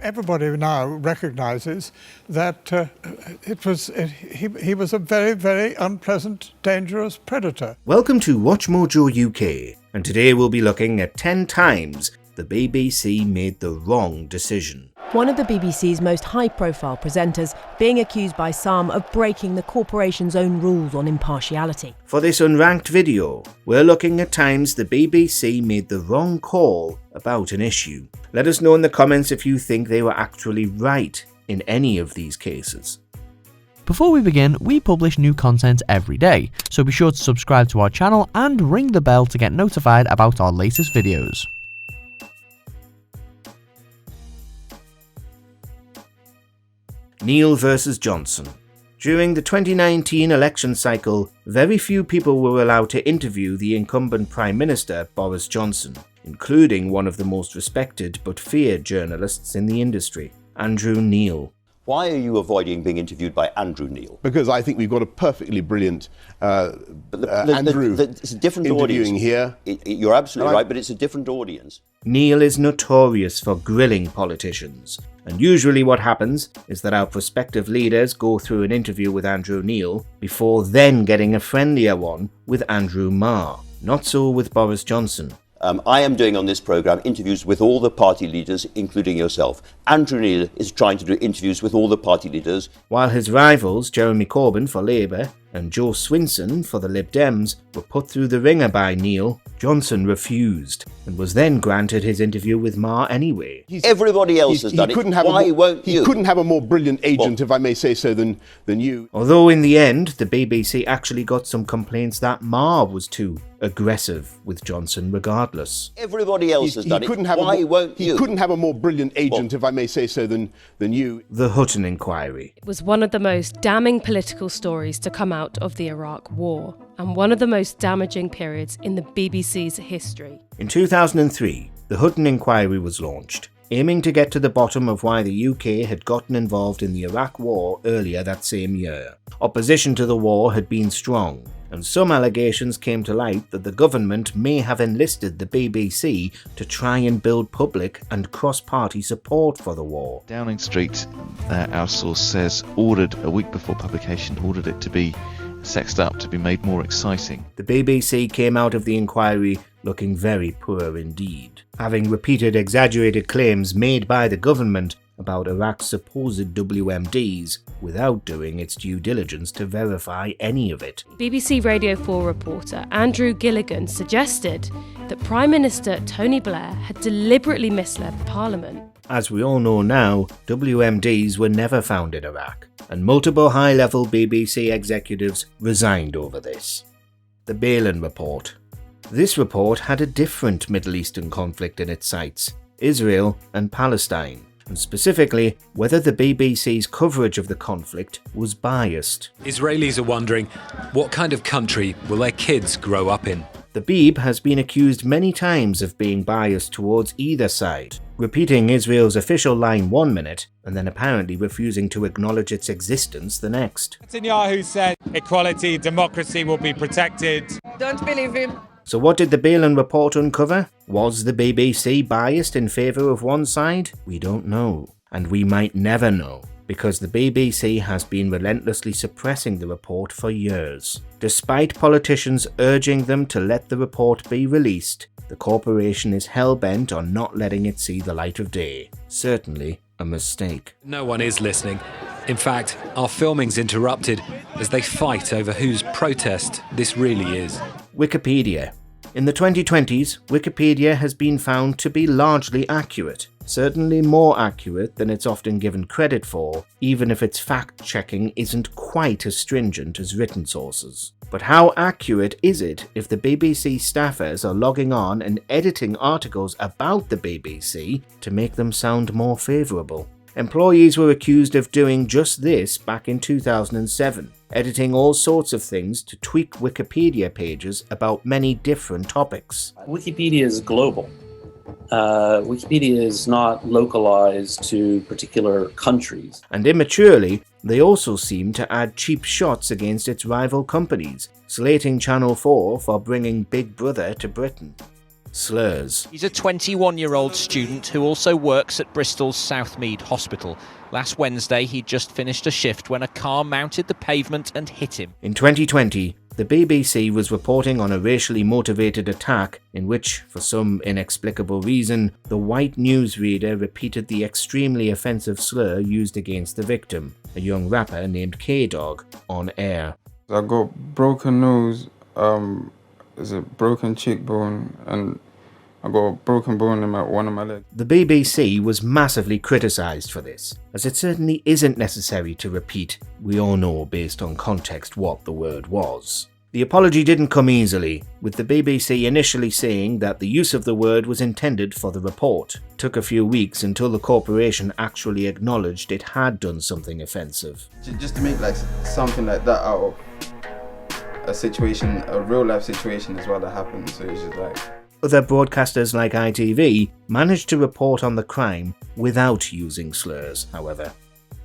Everybody now recognises that he was a very, very unpleasant, dangerous predator. Welcome to WatchMojoUK, and today we'll be looking at 10 times the BBC made the wrong decision. One of the BBC's most high-profile presenters being accused by some of breaking the corporation's own rules on impartiality. For this unranked video, we're looking at times the BBC made the wrong call about an issue. Let us know in the comments if you think they were actually right in any of these cases. Before we begin, we publish new content every day, so be sure to subscribe to our channel and ring the bell to get notified about our latest videos. Neil versus Johnson. During the 2019 election cycle, very few people were allowed to interview the incumbent Prime Minister, Boris Johnson, including one of the most respected but feared journalists in the industry, Andrew Neil. Why are you avoiding being interviewed by Andrew Neil? Because I think we've got a perfectly brilliant Andrew it's a different interviewing audience. Here. You're absolutely right, but it's a different audience. Neil is notorious for grilling politicians, and usually what happens is that our prospective leaders go through an interview with Andrew Neil before then getting a friendlier one with Andrew Marr. Not so with Boris Johnson. I am doing on this programme interviews with all the party leaders, including yourself. Andrew Neil is trying to do interviews with all the party leaders. While his rivals, Jeremy Corbyn for Labour and Joe Swinson for the Lib Dems, were put through the ringer by Neil, Johnson refused and was then granted his interview with Marr anyway. Everybody else has done it. Why won't you? He couldn't have a more brilliant agent, if I may say so, than you. Although in the end, the BBC actually got some complaints that Marr was too aggressive with Johnson regardless. Everybody else has done it. Why won't you? He couldn't have a more brilliant agent, if I may say so, than you. The Hutton Inquiry. It was one of the most damning political stories to come out of the Iraq War, and one of the most damaging periods in the BBC's history. In 2003, the Hutton Inquiry was launched, aiming to get to the bottom of why the UK had gotten involved in the Iraq War earlier that same year. Opposition to the war had been strong, and some allegations came to light that the government may have enlisted the BBC to try and build public and cross-party support for the war. Downing Street, our source says, ordered a week before publication, ordered it to be sexed up to be made more exciting. The BBC came out of the inquiry looking very poor indeed, having repeated exaggerated claims made by the government about Iraq's supposed WMDs without doing its due diligence to verify any of it. BBC Radio 4 reporter Andrew Gilligan suggested that Prime Minister Tony Blair had deliberately misled Parliament. As we all know now, WMDs were never found in Iraq, and multiple high-level BBC executives resigned over this. The Balin Report. This report had a different Middle Eastern conflict in its sights, Israel and Palestine, and specifically whether the BBC's coverage of the conflict was biased. Israelis are wondering, what kind of country will their kids grow up in? The Beeb has been accused many times of being biased towards either side, repeating Israel's official line one minute and then apparently refusing to acknowledge its existence the next. Netanyahu said equality, democracy will be protected. Don't believe him. So what did the Balin Report uncover? Was the BBC biased in favour of one side? We don't know, and we might never know, because the BBC has been relentlessly suppressing the report for years. Despite politicians urging them to let the report be released, the corporation is hell-bent on not letting it see the light of day. Certainly a mistake. No one is listening. In fact, our filming's interrupted as they fight over whose protest this really is. Wikipedia. In the 2020s, Wikipedia has been found to be largely accurate, certainly more accurate than it's often given credit for, even if its fact-checking isn't quite as stringent as written sources. But how accurate is it if the BBC staffers are logging on and editing articles about the BBC to make them sound more favourable? Employees were accused of doing just this back in 2007, editing all sorts of things to tweak Wikipedia pages about many different topics. Wikipedia is global. Wikipedia is not localized to particular countries. And immaturely, they also seem to add cheap shots against its rival companies, slating Channel 4 for bringing Big Brother to Britain. slurs. He's a 21-year-old student who also works at Bristol's Southmead Hospital. Last Wednesday, he'd just finished a shift when a car mounted the pavement and hit him. In 2020, the BBC was reporting on a racially motivated attack in which, for some inexplicable reason, the white newsreader repeated the extremely offensive slur used against the victim, a young rapper named K-Dog, on air. I got broken nose, broken cheekbone, and I got a broken bone in one of my legs. The BBC was massively criticised for this, as it certainly isn't necessary to repeat, we all know based on context what the word was. The apology didn't come easily, with the BBC initially saying that the use of the word was intended for the report. It took a few weeks until the corporation actually acknowledged it had done something offensive. Just to make like something like that out of a situation, a real life situation as well that happened, so it's just like... Other broadcasters like ITV managed to report on the crime without using slurs, however.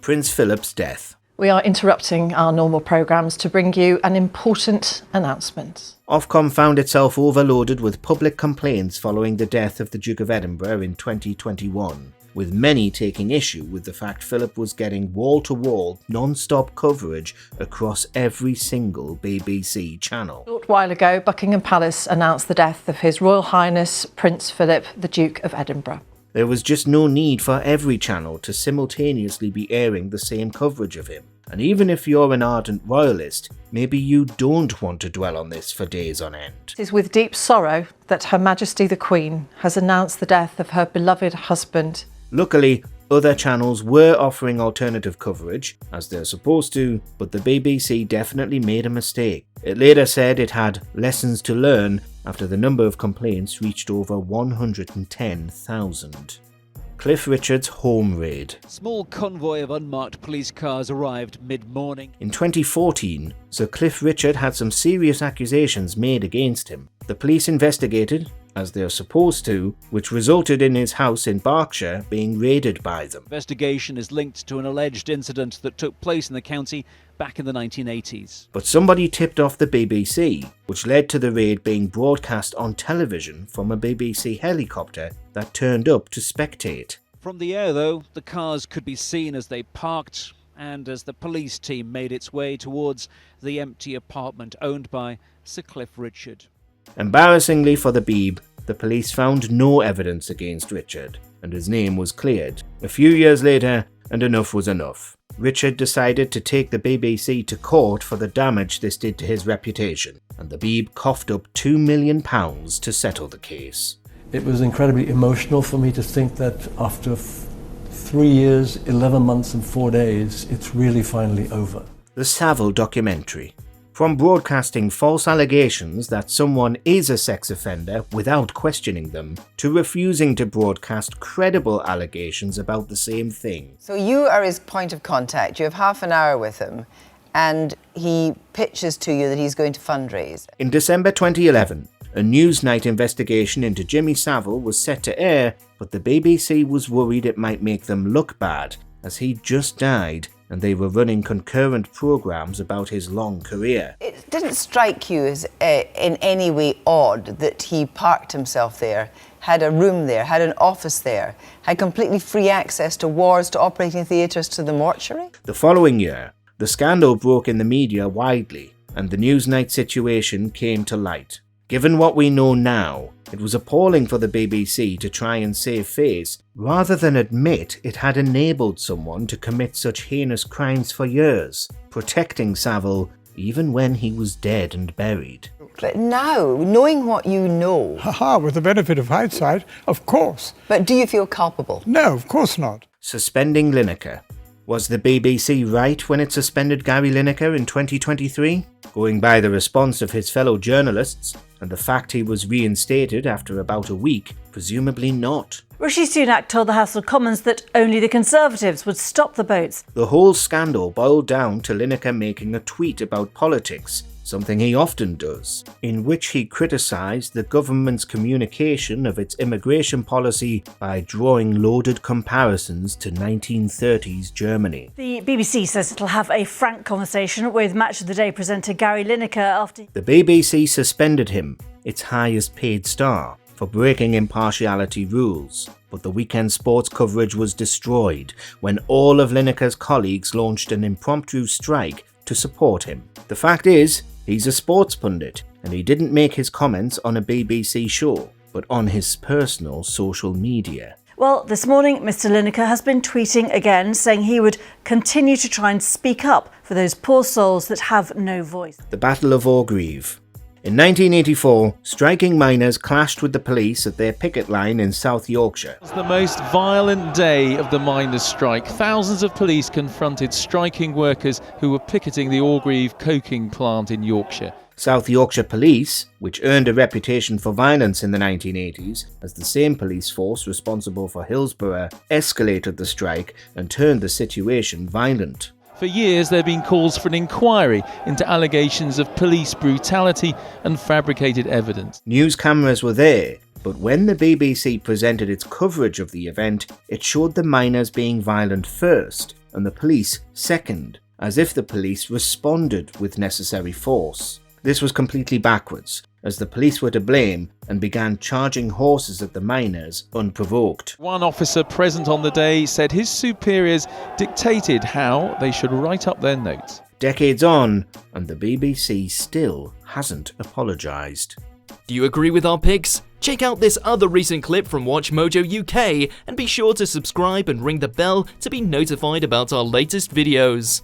Prince Philip's death. We are interrupting our normal programmes to bring you an important announcement. Ofcom found itself overloaded with public complaints following the death of the Duke of Edinburgh in 2021, with many taking issue with the fact Philip was getting wall-to-wall, non-stop coverage across every single BBC channel. A short while ago, Buckingham Palace announced the death of His Royal Highness Prince Philip, the Duke of Edinburgh. There was just no need for every channel to simultaneously be airing the same coverage of him. And even if you're an ardent royalist, maybe you don't want to dwell on this for days on end. It is with deep sorrow that Her Majesty the Queen has announced the death of her beloved husband. Luckily, other channels were offering alternative coverage, as they're supposed to, but the BBC definitely made a mistake. It later said it had lessons to learn after the number of complaints reached over 110,000. Cliff Richard's home raid. Small convoy of unmarked police cars arrived mid-morning. In 2014, Sir Cliff Richard had some serious accusations made against him. The police investigated, as they're supposed to, which resulted in his house in Berkshire being raided by them. Investigation is linked to an alleged incident that took place in the county back in the 1980s. But somebody tipped off the BBC, which led to the raid being broadcast on television from a BBC helicopter that turned up to spectate. From the air, though, the cars could be seen as they parked and as the police team made its way towards the empty apartment owned by Sir Cliff Richard. Embarrassingly for the Beeb, the police found no evidence against Richard, and his name was cleared. A few years later, and enough was enough. Richard decided to take the BBC to court for the damage this did to his reputation, and the Beeb coughed up £2 million to settle the case. It was incredibly emotional for me to think that after 3 years, 11 months and 4 days, it's really finally over. The Savile documentary. From broadcasting false allegations that someone is a sex offender without questioning them, to refusing to broadcast credible allegations about the same thing. So you are his point of contact, you have half an hour with him, and he pitches to you that he's going to fundraise. In December 2011, a Newsnight investigation into Jimmy Savile was set to air, but the BBC was worried it might make them look bad, as he'd just died and they were running concurrent programmes about his long career. It didn't strike you as in any way odd that he parked himself there, had a room there, had an office there, had completely free access to wards, to operating theatres, to the mortuary? The following year, the scandal broke in the media widely, and the Newsnight situation came to light. Given what we know now, it was appalling for the BBC to try and save face, rather than admit it had enabled someone to commit such heinous crimes for years, protecting Savile even when he was dead and buried. But now, knowing what you know... With the benefit of hindsight, of course. But do you feel culpable? No, of course not. Suspending Lineker. Was the BBC right when it suspended Gary Lineker in 2023? Going by the response of his fellow journalists, and the fact he was reinstated after about a week, presumably not. Rishi Sunak told the House of Commons that only the Conservatives would stop the boats. The whole scandal boiled down to Lineker making a tweet about politics, something he often does, in which he criticised the government's communication of its immigration policy by drawing loaded comparisons to 1930s Germany. The BBC says it'll have a frank conversation with Match of the Day presenter Gary Lineker after... The BBC suspended him, its highest paid star, for breaking impartiality rules, but the weekend sports coverage was destroyed when all of Lineker's colleagues launched an impromptu strike to support him. The fact is, he's a sports pundit, and he didn't make his comments on a BBC show, but on his personal social media. Well, this morning, Mr. Lineker has been tweeting again, saying he would continue to try and speak up for those poor souls that have no voice. The Battle of Orgreave. In 1984, striking miners clashed with the police at their picket line in South Yorkshire. It was the most violent day of the miners' strike. Thousands of police confronted striking workers who were picketing the Orgreave coking plant in Yorkshire. South Yorkshire Police, which earned a reputation for violence in the 1980s as the same police force responsible for Hillsborough, escalated the strike and turned the situation violent. For years there have been calls for an inquiry into allegations of police brutality and fabricated evidence. News cameras were there, but when the BBC presented its coverage of the event, it showed the miners being violent first and the police second, as if the police responded with necessary force. This was completely backwards, as the police were to blame and began charging horses at the miners unprovoked. One officer present on the day said his superiors dictated how they should write up their notes. Decades on, and the BBC still hasn't apologised. Do you agree with our picks? Check out this other recent clip from WatchMojoUK and be sure to subscribe and ring the bell to be notified about our latest videos.